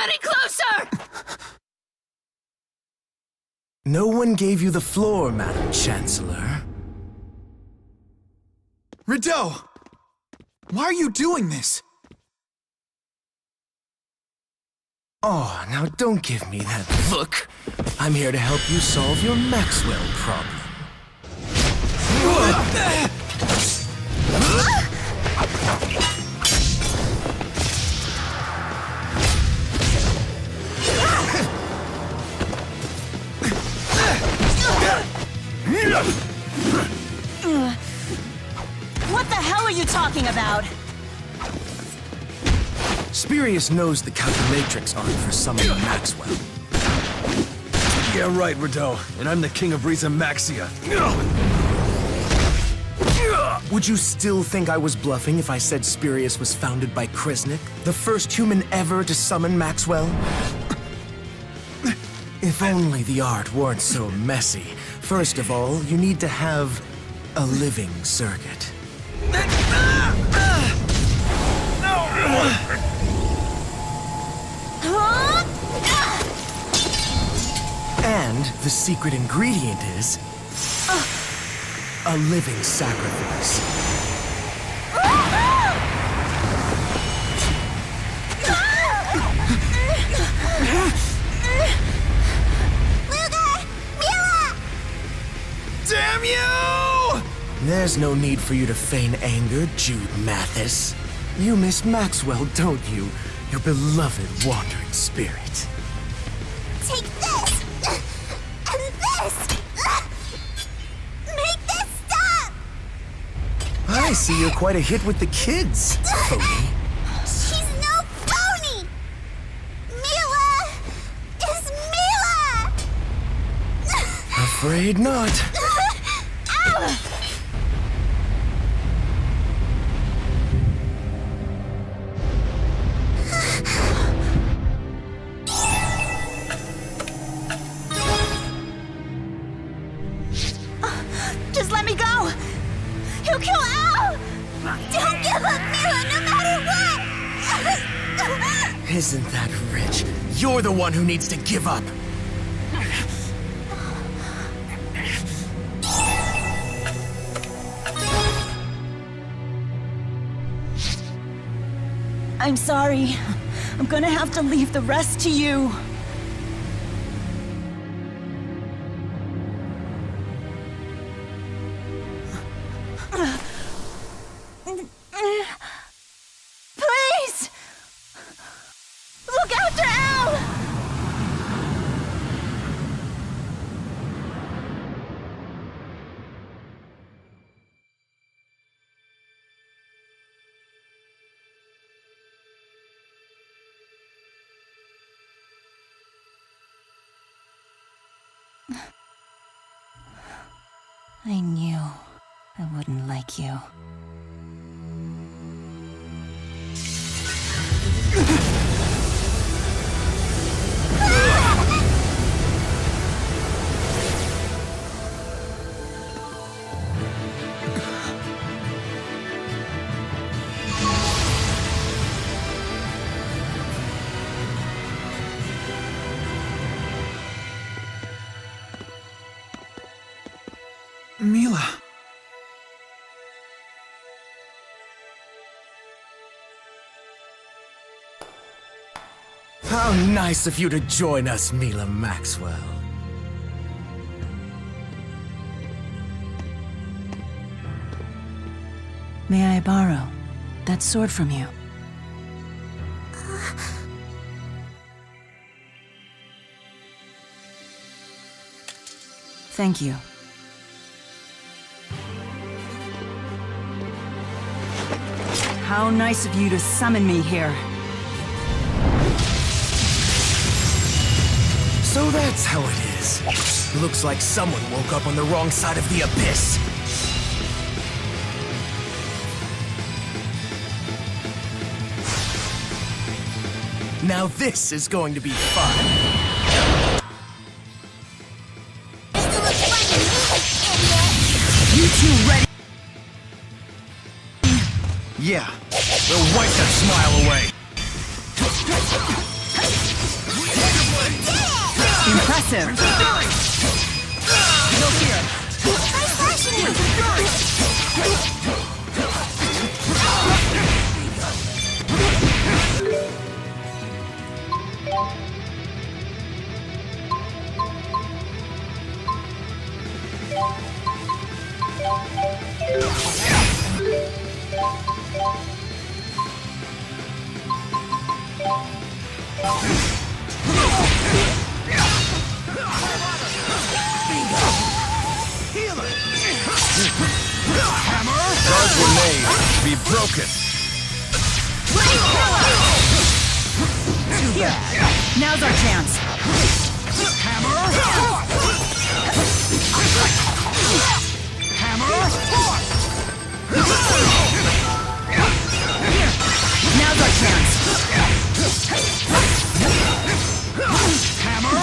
any closer! No one gave you the floor, Madam Chancellor. Rideau! Why are you doing this? Oh, now don't give me that look. I'm here to help you solve your Maxwell problem. What the hell are you talking about? Spirius knows the calculatrix art for summoning Maxwell. Yeah, right, Rideau. And I'm the king of Riza Maxia. Would you still think I was bluffing if I said Spirius was founded by Kriznik, the first human ever to summon Maxwell? If only the art weren't so messy. First of all, you need to have a living circuit. And the secret ingredient is a living sacrifice. Damn you! There's no need for you to feign anger, Jude Mathis. You miss Maxwell, don't you? Your beloved wandering spirit. Take this! And this! Make this stop! I see you're quite a hit with the kids, phony. She's no phony! Mila is Mila! Afraid not. Ow! Just let me go! He'll kill Al! Don't give up, Mila, no matter what! Isn't that rich? You're the one who needs to give up. I'm sorry. I'm gonna have to leave the rest to you. Please! Look after Al! I knew I wouldn't like you. Mila. How nice of you to join us, Mila Maxwell. May I borrow that sword from you? Thank you. How nice of you to summon me here. So that's how it is. Looks like someone woke up on the wrong side of the abyss. Now this is going to be fun. You two ready? Yeah, we'll wipe that smile away. Impressive! No fear! Try slashing him! Cards were made to be broken. Too bad. Now's our chance. Hammer! Hammer! Now's our chance. Hammer!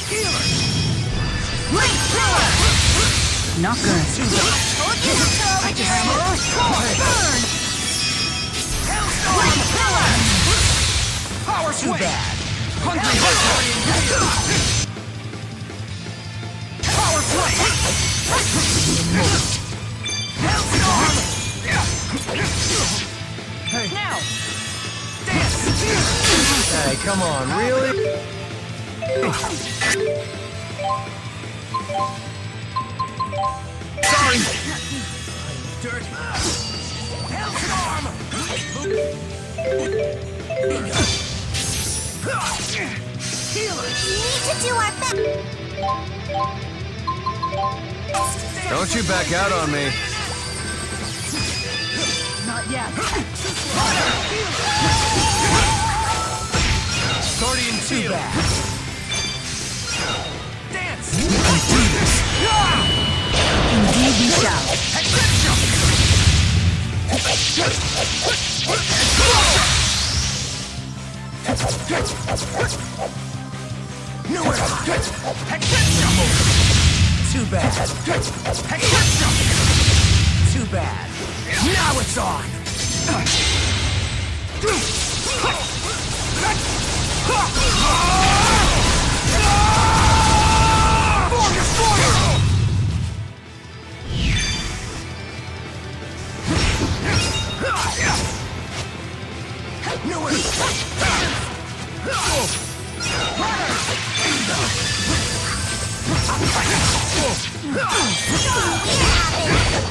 Healer! Not good. Told you to throw it in! Hammer! Burn! Power swing! Hungry Power swing! Hey. Now! Dance! Hey, come on, really? Sorry! Dirty! Hellstorm! Healer! We need to do our best! Don't you back out on me. Not yet. Guardian too bad. Dance! Indeed we shall. Nowhere to hide. Too bad. Too bad. Now it's on. Form Destroyer! Nowhere to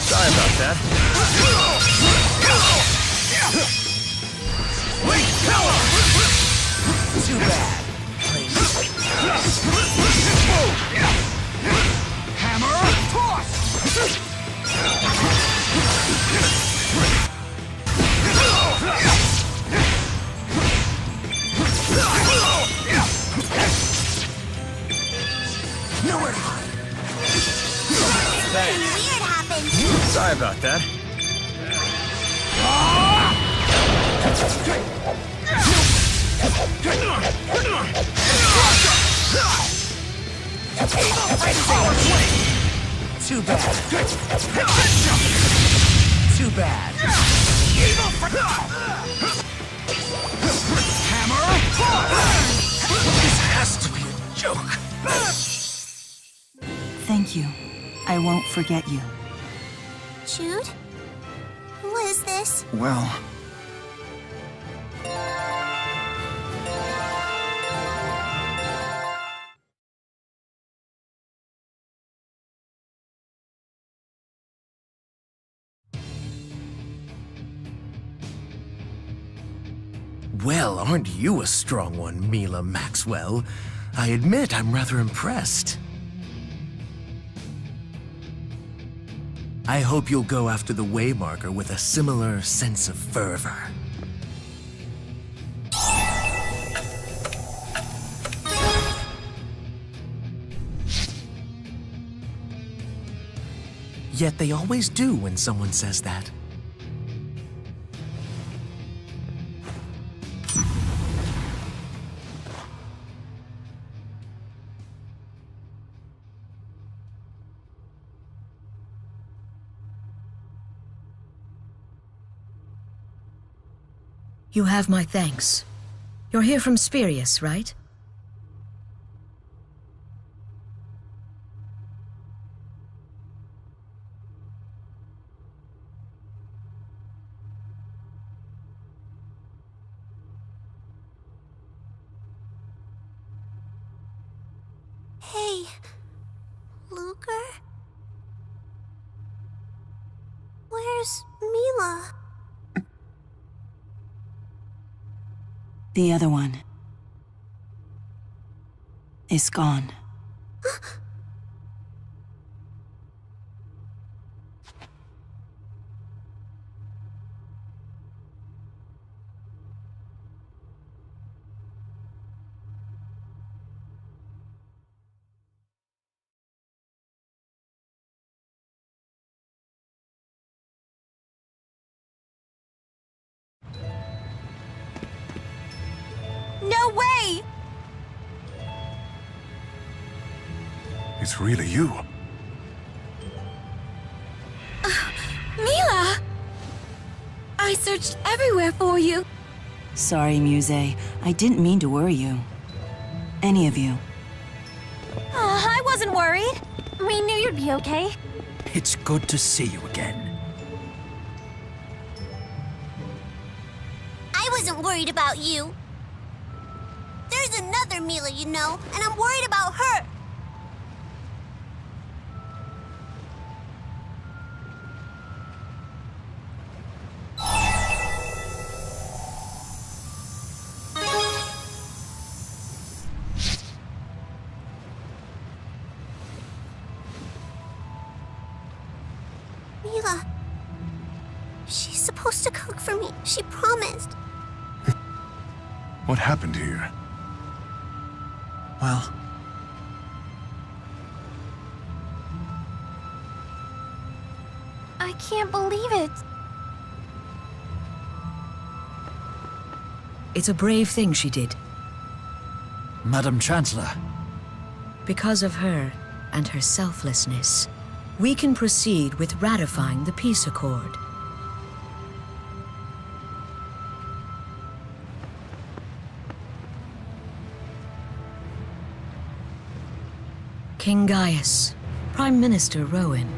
Sorry about that. Too bad. Hammer, toss! Nowhere to hide. Something weird happened! Sorry about that. Too bad. Too bad. Hammer! This has to be a joke. Thank you. I won't forget you. Jude? Who is this? Well... Well, aren't you a strong one, Mila Maxwell? I admit I'm rather impressed. I hope you'll go after the Waymarker with a similar sense of fervor. Yet they always do when someone says that. You have my thanks. You're here from Spirius, right? Hey, Luger? Where's Mila? The other one is gone. No way! It's really you. Mila! I searched everywhere for you. Sorry, Muse. I didn't mean to worry you. Any of you. I wasn't worried. We knew you'd be okay. It's good to see you again. I wasn't worried about you. There's another Mila, you know, and I'm worried about her. Mila. She's supposed to cook for me. She promised. What happened here? Well, I can't believe it. It's a brave thing she did. Madam Chancellor, Because of her and her selflessness, we can proceed with ratifying the peace accord. King Gaius, Prime Minister Rowan.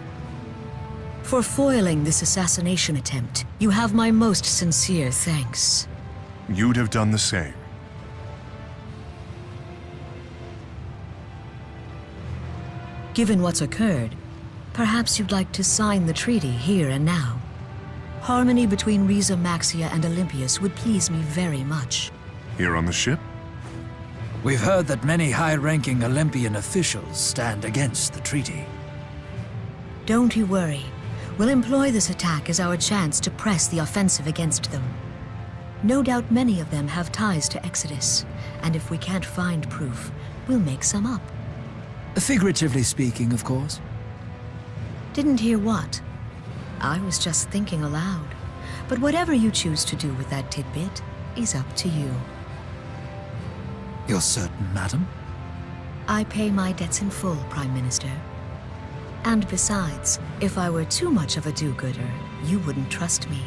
For foiling this assassination attempt, you have my most sincere thanks. You'd have done the same. Given what's occurred, perhaps you'd like to sign the treaty here and now. Harmony between Riza Maxia and Olympius would please me very much. Here on the ship? we've heard that many high-ranking Olympian officials stand against the treaty. Don't you worry. We'll employ this attack as our chance to press the offensive against them. No doubt many of them have ties to Exodus, and if we can't find proof, we'll make some up. Figuratively speaking, of course. Didn't hear what? I was just thinking aloud. But whatever you choose to do with that tidbit is up to you. You're certain, madam? I pay my debts in full, Prime Minister. And besides, if I were too much of a do-gooder, you wouldn't trust me.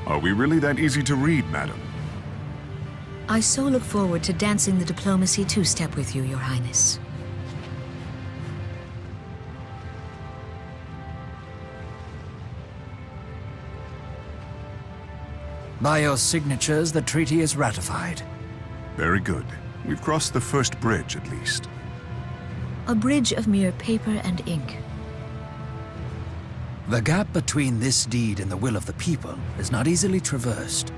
Are we really that easy to read, madam? I so look forward to dancing the diplomacy two-step with you, Your Highness. By your signatures, the treaty is ratified. Very good. We've crossed the first bridge, at least. A bridge of mere paper and ink. The gap between this deed and the will of the people is not easily traversed.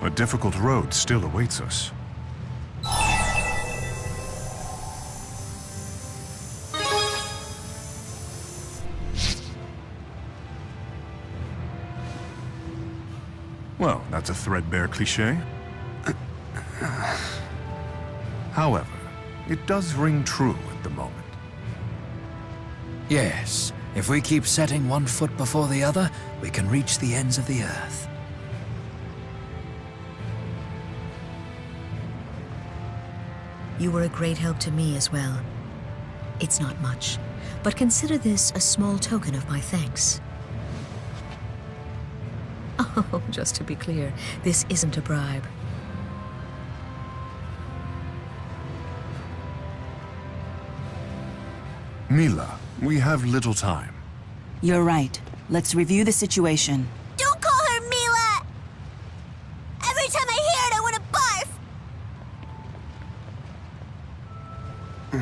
A difficult road still awaits us. Well, that's a threadbare cliché. However, it does ring true at the moment. Yes, if we keep setting one foot before the other, we can reach the ends of the earth. You were a great help to me as well. It's not much, but consider this a small token of my thanks. Oh, just to be clear, this isn't a bribe. Mila, we have little time. You're right. Let's review the situation. Don't call her Mila! Every time I hear it, I want to barf! I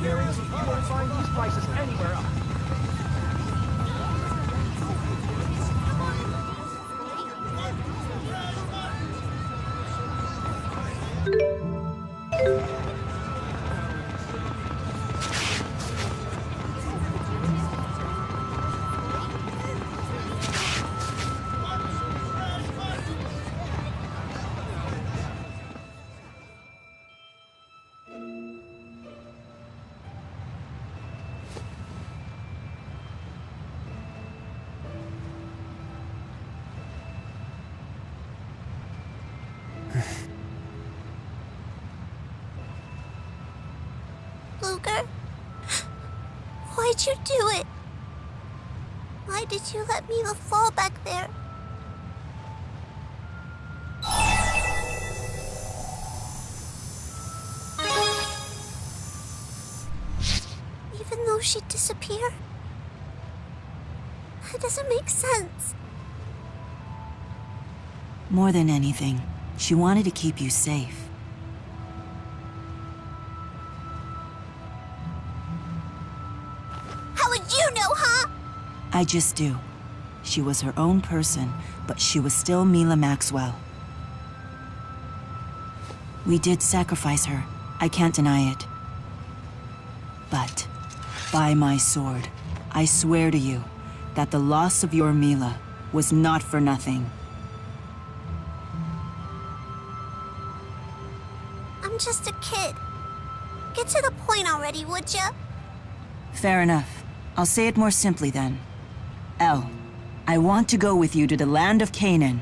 guarantee you won't find these prices anywhere else. Luger, why'd you do it? Why did you let Mila fall back there? Even though she'd disappear? That doesn't make sense. More than anything, she wanted to keep you safe. How would you know, huh? I just do. She was her own person, but she was still Mila Maxwell. We did sacrifice her. I can't deny it. But, by my sword, I swear to you that the loss of your Mila was not for nothing. I'm just a kid. Get to the point already, would ya? Fair enough. I'll say it more simply then. Elle, I want to go with you to the land of Canaan.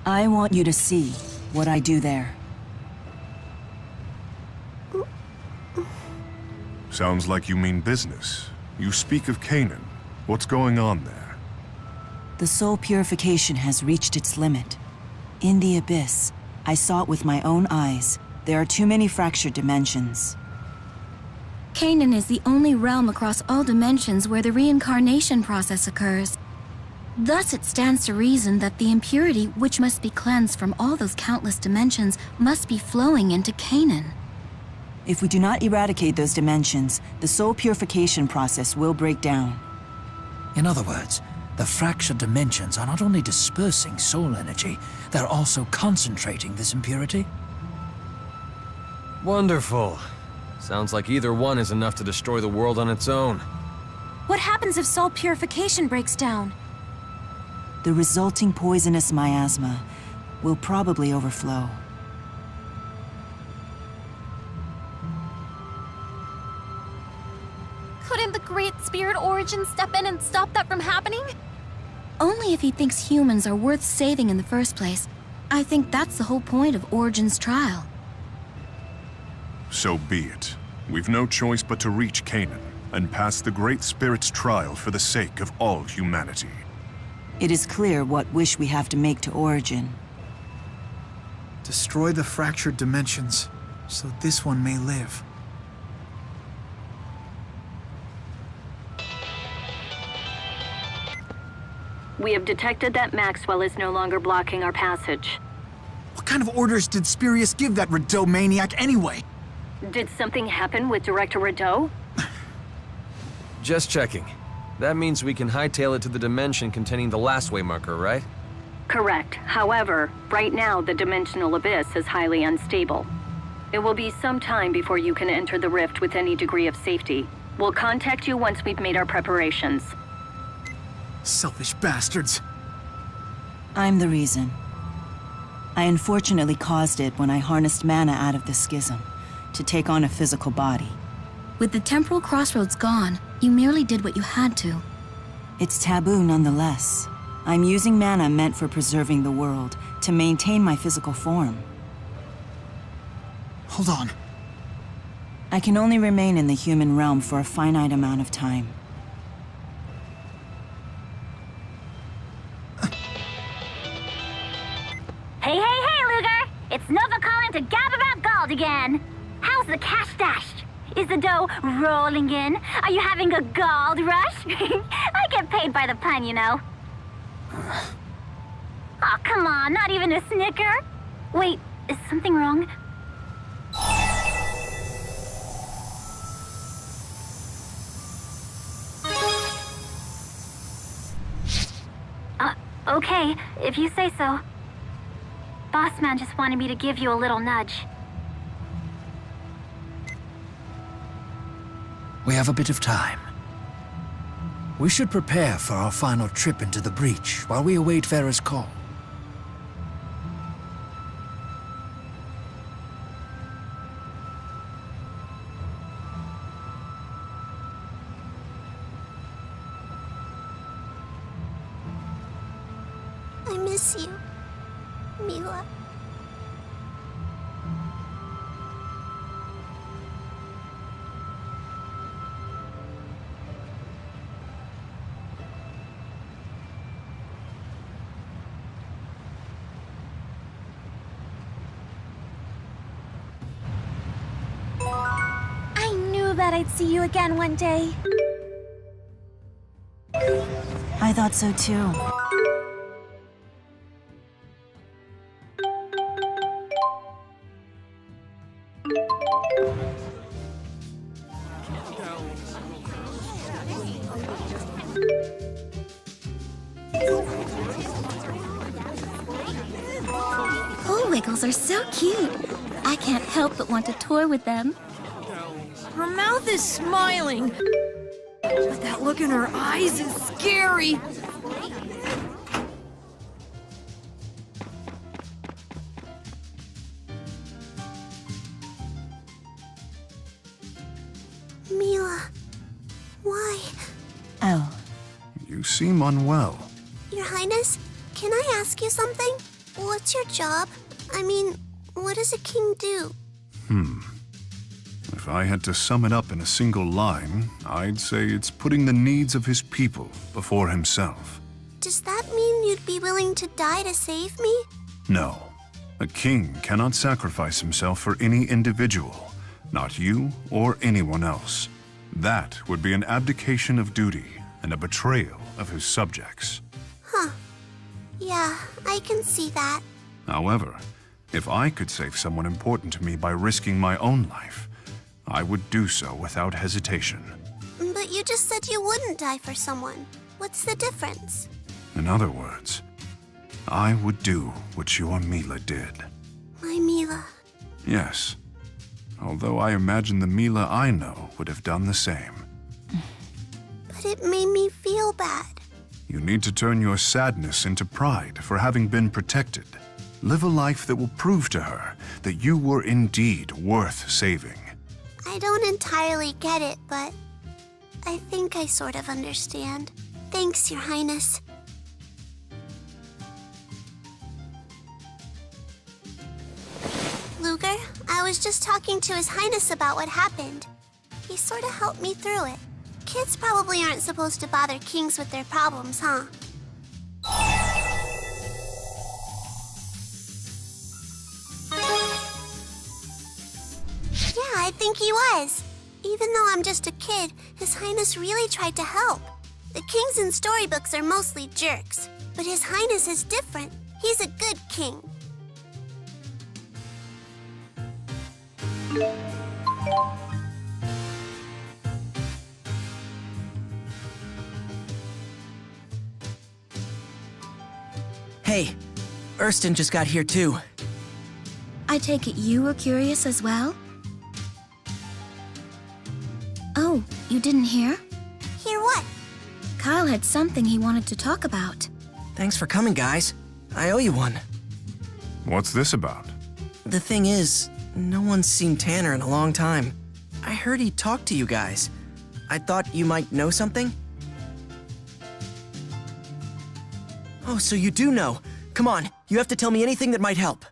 I want you to see what I do there. Sounds like you mean business. You speak of Canaan. What's going on there? The soul purification has reached its limit. In the abyss, I saw it with my own eyes. There are too many fractured dimensions. Canaan is the only realm across all dimensions where the reincarnation process occurs. Thus, it stands to reason that the impurity, which must be cleansed from all those countless dimensions, must be flowing into Canaan. If we do not eradicate those dimensions, the soul purification process will break down. In other words, the fractured dimensions are not only dispersing soul energy, they're also concentrating this impurity. Wonderful. Sounds like either one is enough to destroy the world on its own. What happens if soul purification breaks down? The resulting poisonous miasma will probably overflow. Couldn't the Great Spirit Origin step in and stop that from happening? Only if he thinks humans are worth saving in the first place. I think that's the whole point of Origin's trial. So be it. We've no choice but to reach Canaan and pass the Great Spirit's trial for the sake of all humanity. It is clear what wish we have to make to Origin. Destroy the fractured dimensions, so this one may live. We have detected that Maxwell is no longer blocking our passage. What kind of orders did Spurious give that Rideau maniac anyway? Did something happen with Director Rideau? Just checking. That means we can hightail it to the dimension containing the last way marker, right? Correct. However, right now the dimensional abyss is highly unstable. It will be some time before you can enter the rift with any degree of safety. We'll contact you once we've made our preparations. Selfish bastards. I'm the reason. I unfortunately caused it when I harnessed mana out of the schism to take on a physical body. With the temporal crossroads gone, you merely did what you had to. It's taboo nonetheless. I'm using mana meant for preserving the world to maintain my physical form. Hold on. I can only remain in the human realm for a finite amount of time. Hey, Luger! It's Nova calling to gab about gold again. How's the cash stashed? Is the dough rolling in? Are you having a gold rush? I get paid by the pun, you know. Oh, come on, not even a snicker? Wait, is something wrong? Okay, if you say so. Bossman just wanted me to give you a little nudge. We have a bit of time. We should prepare for our final trip into the breach while we await Vera's call. I miss you, Mila. I knew that I'd see you again one day. I thought so too. Wiggles are so cute. I can't help but want to tour with them. Her mouth is smiling, but that look in her eyes is scary. Mila, why? Elle. You seem unwell. Your Highness, can I ask you something? What's your job? I mean, what does a king do? If I had to sum it up in a single line, I'd say it's putting the needs of his people before himself. Does that mean you'd be willing to die to save me? No. A king cannot sacrifice himself for any individual, not you or anyone else. That would be an abdication of duty and a betrayal of his subjects. Huh. Yeah, I can see that. However, if I could save someone important to me by risking my own life, I would do so without hesitation. But you just said you wouldn't die for someone. What's the difference? In other words, I would do what your Mila did. My Mila. Yes. Although I imagine the Mila I know would have done the same. But it made me feel bad. You need to turn your sadness into pride for having been protected. Live a life that will prove to her that you were indeed worth saving. I don't entirely get it, but I think I sort of understand. Thanks, Your Highness. Luger, I was just talking to His Highness about what happened. He sort of helped me through it. Kids probably aren't supposed to bother kings with their problems, huh? Yeah, I think he was. Even though I'm just a kid, His Highness really tried to help. The kings in storybooks are mostly jerks, but His Highness is different. He's a good king. Hey, Erston just got here too. I take it you were curious as well? Oh, you didn't hear? Hear what? Kyle had something he wanted to talk about. Thanks for coming, guys. I owe you one. What's this about? The thing is, no one's seen Tanner in a long time. I heard he talked to you guys. I thought you might know something? Oh, so you do know. Come on, you have to tell me anything that might help.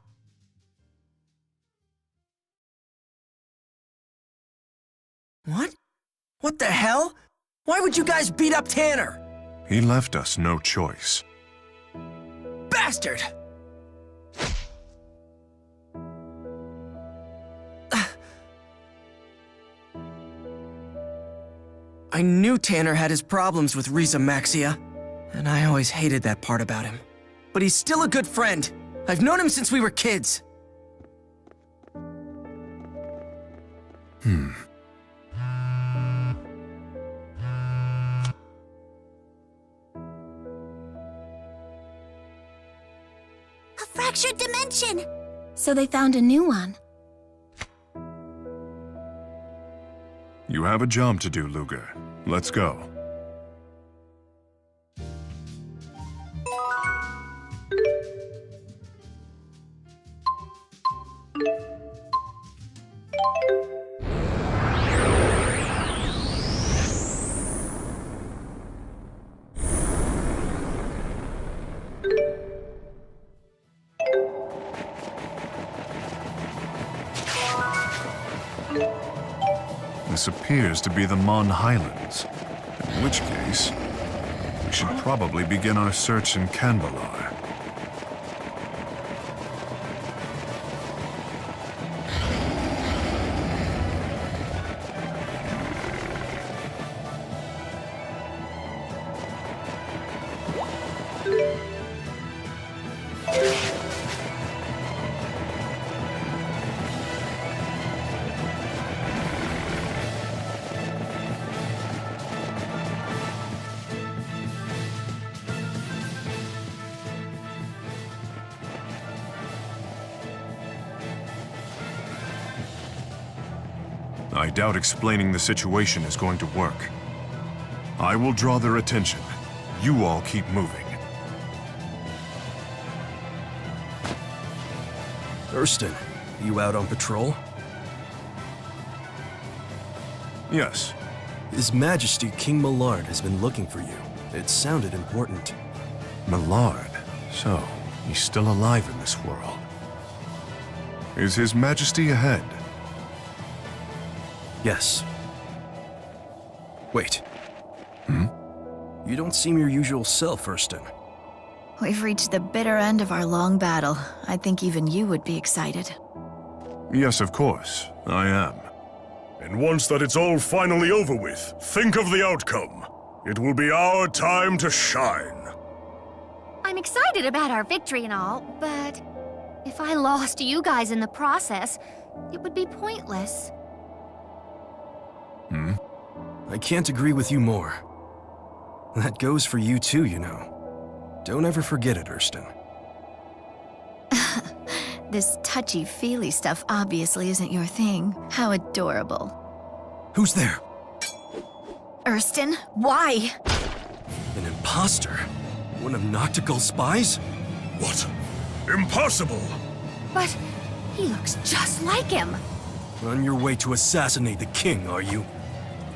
What? What the hell? Why would you guys beat up Tanner? He left us no choice. Bastard! I knew Tanner had his problems with Riza Maxia, and I always hated that part about him. But he's still a good friend. I've known him since we were kids. A fractured dimension! So they found a new one. You have a job to do, Luger. Let's go. This appears to be the Mon Highlands, in which case, we should probably begin our search in Canbalar. I doubt explaining the situation is going to work. I will draw their attention. You all keep moving. Thurston, you out on patrol? Yes. His Majesty King Millard has been looking for you. It sounded important. Millard. So, he's still alive in this world. Is His Majesty ahead? Yes. Wait. You don't seem your usual self, Thurston. We've reached the bitter end of our long battle. I think even you would be excited. Yes, of course. I am. And once that it's all finally over with, think of the outcome. It will be our time to shine. I'm excited about our victory and all, but if I lost you guys in the process, it would be pointless. I can't agree with you more. That goes for you too, you know. Don't ever forget it, Thurston. This touchy-feely stuff obviously isn't your thing. How adorable. Who's there? Thurston, why? An imposter? One of Noctigal's spies? What? Impossible! But he looks just like him. On your way to assassinate the king, are you?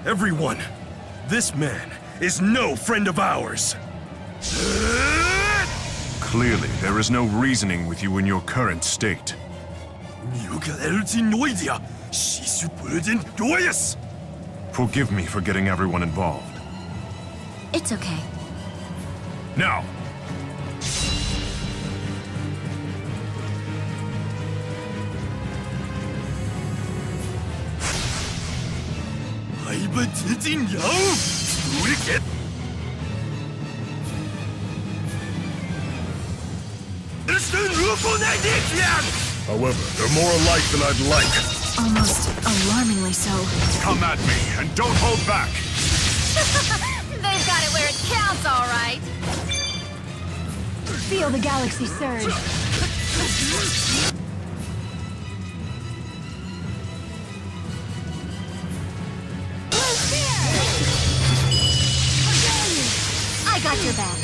Everyone, this man is no friend of ours. Clearly, there is no reasoning with you in your current state. Forgive me for getting everyone involved. It's okay. Now! However, they're more alike than I'd like. Almost alarmingly so. Come at me, and don't hold back! They've got it where it counts, all right. Feel the galaxy surge. I got your back.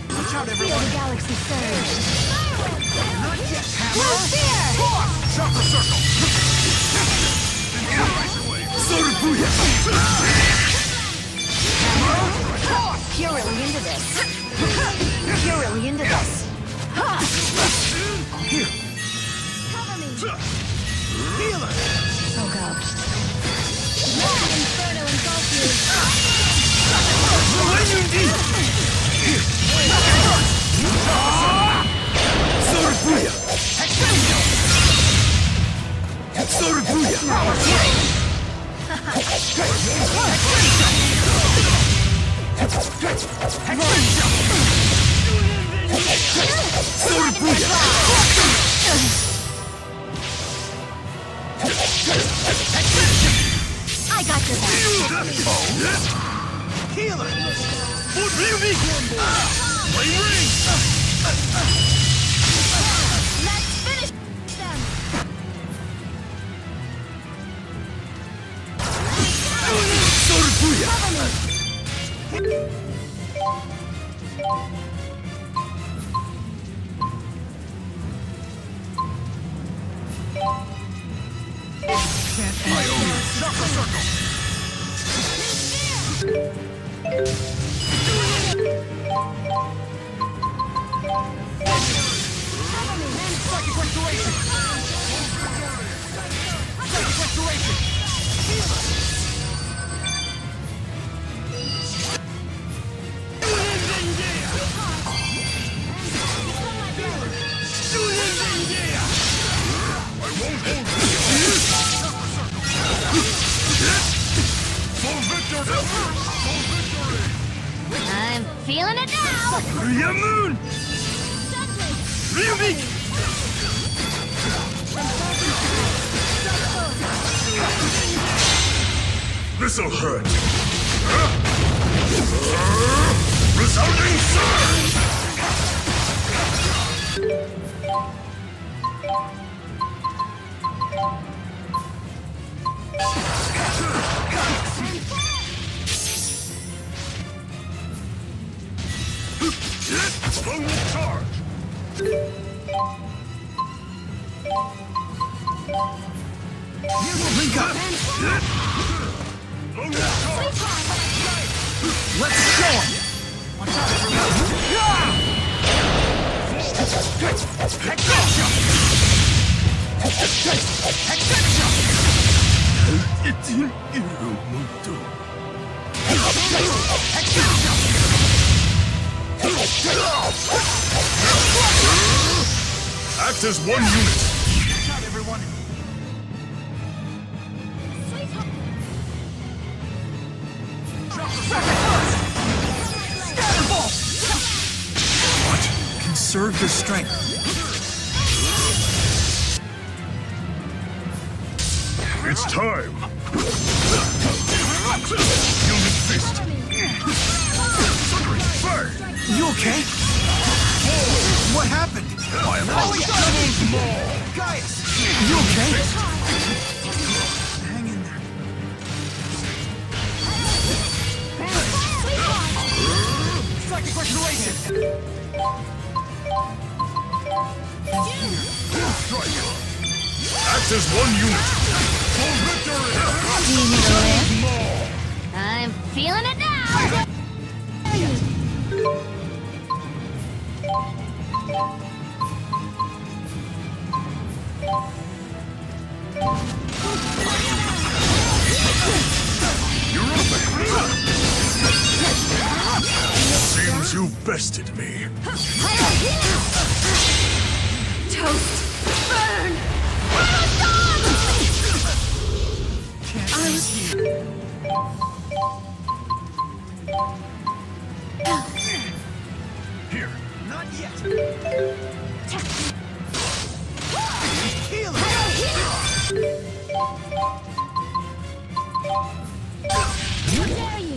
Watch out, everyone. Feel the galaxy surge. Not yet, Hammer. Chakra circle! Hammer! You're really into this. You're really into this. Here. Cover me. Healer. Oh god. Mad Inferno engulf you. Sorbuya. Sorbuya. I got your back. Healer. Let's finish them. Sorbuya. I'm feeling it now! Moon! This'll hurt. Resounding surge! Lone Wolf charge! Link up. Lone Wolf charge! Let's show him. Watch out, Act as one unit! Watch out, everyone. Scatterball! What? Conserve your strength. It's time! Unit fist! Thundering fire! You okay? What happened? I apologize! Gaius! You okay? Hang in there. Psychic restoration! Act as one unit! For victory! Do you need a lift? I'm feeling it now! You're open! Seems you bested me. Toast! Burn! Here. Not yet.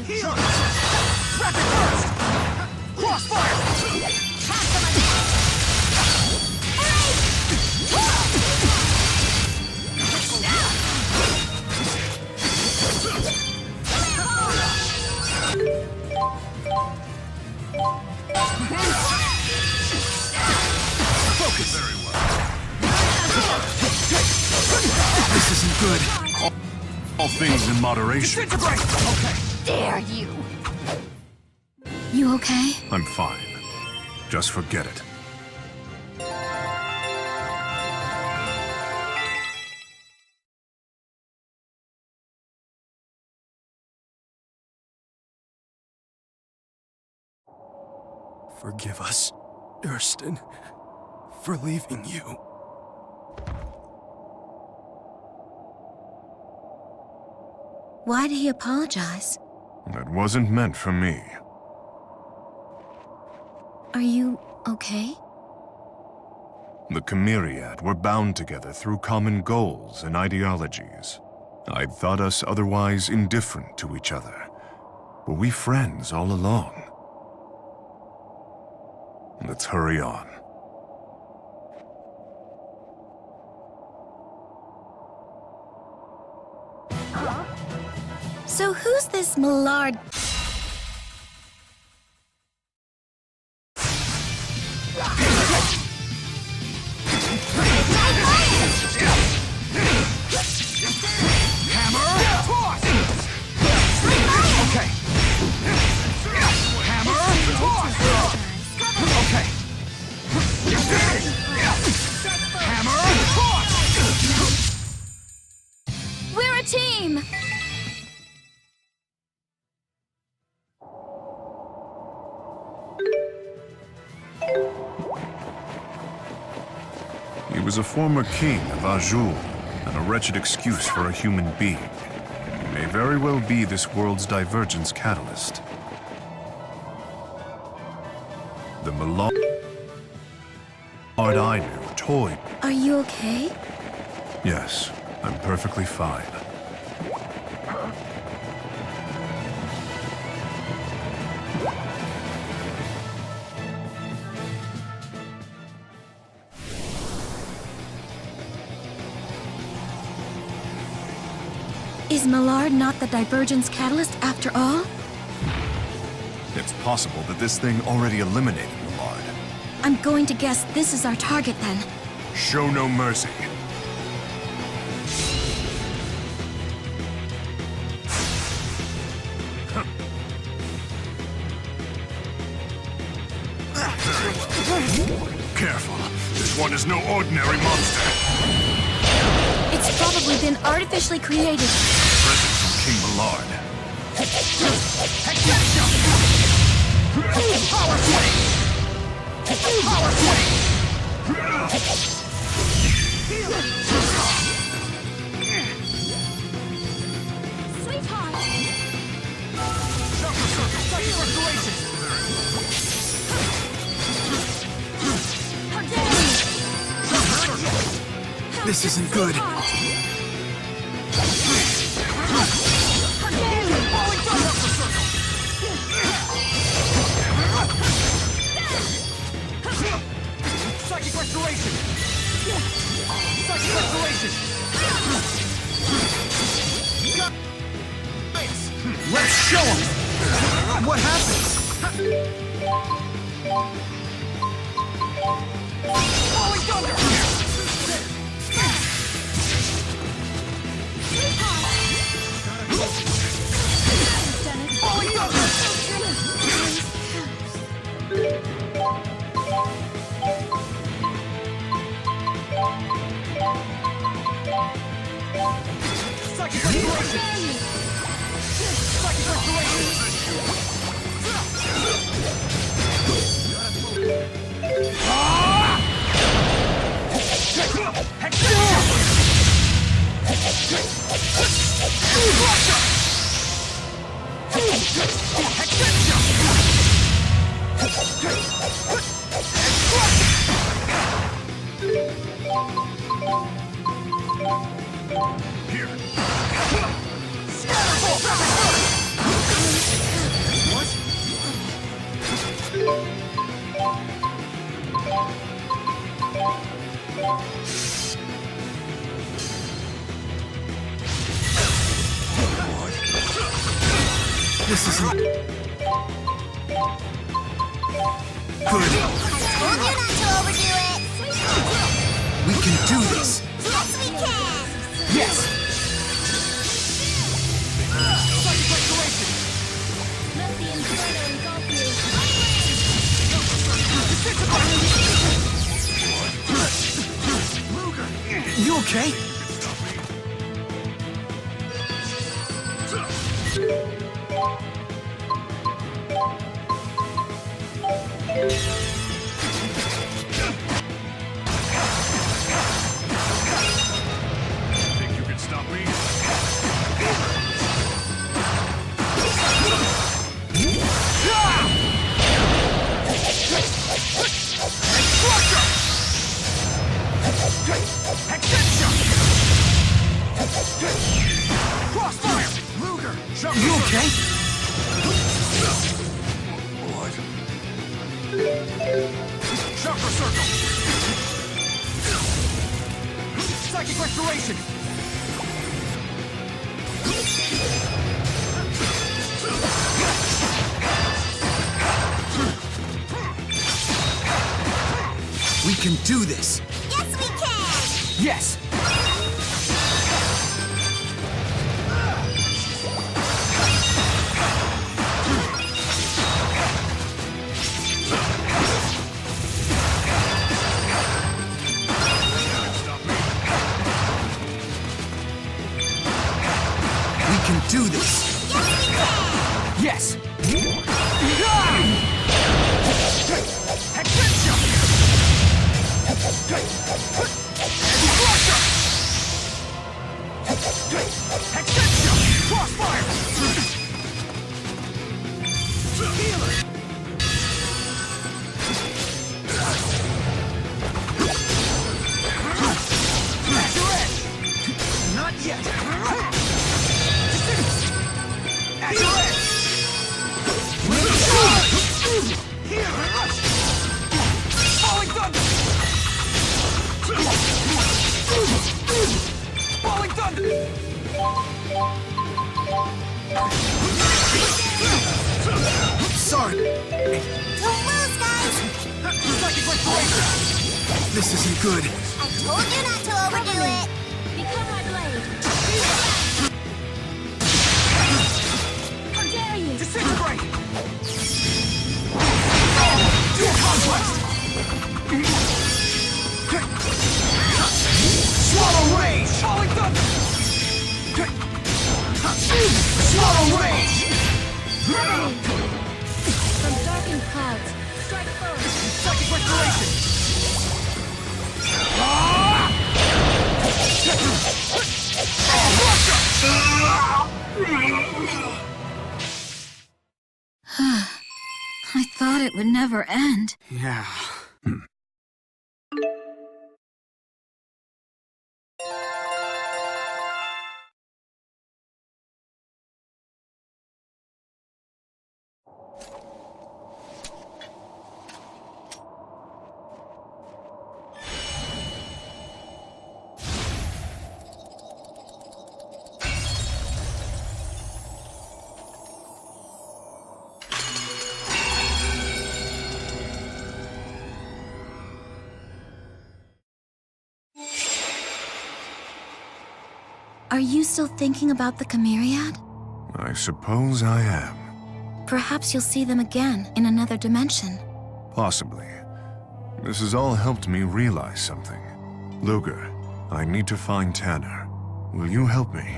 Healer! Rapid burst! Crossfire! Focus! Very well. This isn't good. All things in moderation. Disintegrate! Okay. Dare you! You okay? I'm fine. Just forget it. Forgive us, Durston, for leaving you. Why did he apologize? It wasn't meant for me. Are you okay? The Chimeriad were bound together through common goals and ideologies. I'd thought us otherwise indifferent to each other. Were we friends all along? Let's hurry on. So who's this Millard? We're a team! He was a former king of Azul, and a wretched excuse for a human being. He may very well be this world's divergence catalyst. The Millard I knew toyed. Are you okay? Yes, I'm perfectly fine. Is Millard not the divergence catalyst after all? It's possible that this thing already eliminated Millard. I'm going to guess this is our target then. Show no mercy. Careful. This one is no ordinary monster. It's probably been artificially created. Present from King Millard. Power swing! Power swing! Sweetheart! Chakra circle, psychic restoration! This isn't good. Psychic restoration! Psychic restoration! Let's show him! What happened? Falling thunder! Psychic restoration! Psychic restoration! Here. This isn't good. Told you not to overdo it. We can do this. Yes, we can. Yes. Psychic restoration. Let the inferno engulf you. okay? Think you can stop me? Crossfire! Luger! You okay? What? Chakra circle! Psychic restoration! We can do this! Yes, we can! Yes! We can do this! Yes, we can! Yes! Extension! Extension! Crossfire! Healer! Azure Edge! Not yet! Azure Edge! Here! Falling Thunder! Falling Thunder! Sorry. Don't lose, guys! Psychic restoration! This isn't good. I told you not to overdo it! Become my blade. How dare you? Disintegrate! Dual Conquest! Swallow Rage! Falling Thunder! Swallow Rage! From darkened clouds, strike first. Psychic restoration! I thought it would never end. Yeah. Are you still thinking about the Chimeriad? I suppose I am. Perhaps you'll see them again in another dimension. Possibly. This has all helped me realize something. Luger, I need to find Tanner. Will you help me?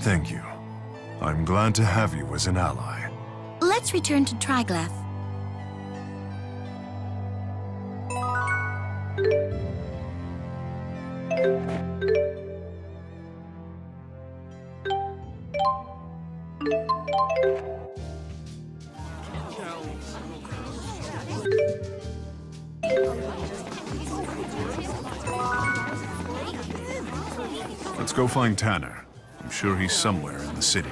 Thank you. I'm glad to have you as an ally. Let's return to Triglav. Let's go find Tanner. I'm sure he's somewhere in the city.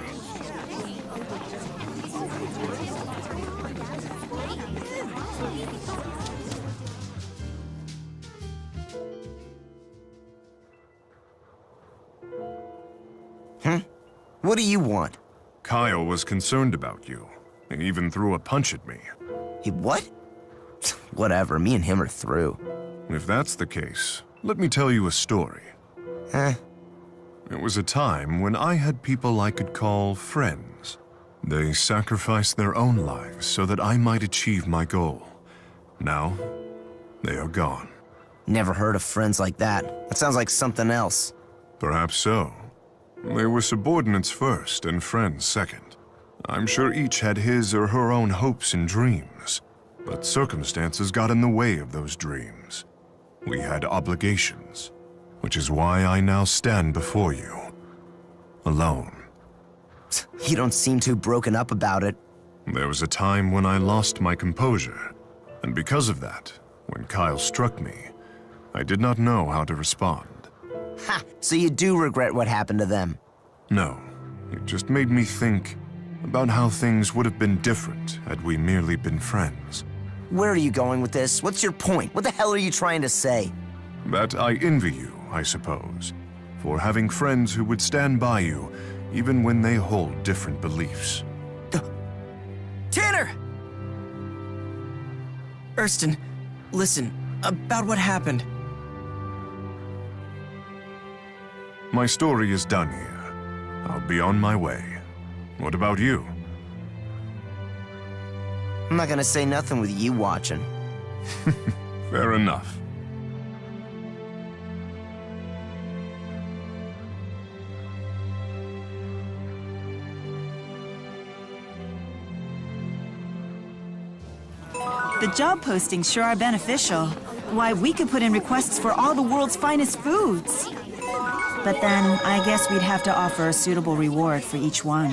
What do you want? Kyle was concerned about you. He even threw a punch at me. He what? Whatever, me and him are through. If that's the case, let me tell you a story. Eh? It was a time when I had people I could call friends. They sacrificed their own lives so that I might achieve my goal. Now, they are gone. Never heard of friends like that. That sounds like something else. Perhaps so. They were subordinates first and friends second. I'm sure each had his or her own hopes and dreams, but circumstances got in the way of those dreams. We had obligations, which is why I now stand before you, alone. You don't seem too broken up about it. There was a time when I lost my composure, and because of that, when Kyle struck me, I did not know how to respond. Ha! So you do regret what happened to them? No, it just made me think about how things would have been different had we merely been friends. Where are you going with this? What's your point? What the hell are you trying to say? That I envy you, I suppose, for having friends who would stand by you even when they hold different beliefs. Tanner! Erston, listen, about what happened. My story is done here. I'll be on my way. What about you? I'm not gonna say nothing with you watching. Fair enough. The job postings sure are beneficial. Why, we could put in requests for all the world's finest foods. But then, I guess we'd have to offer a suitable reward for each one.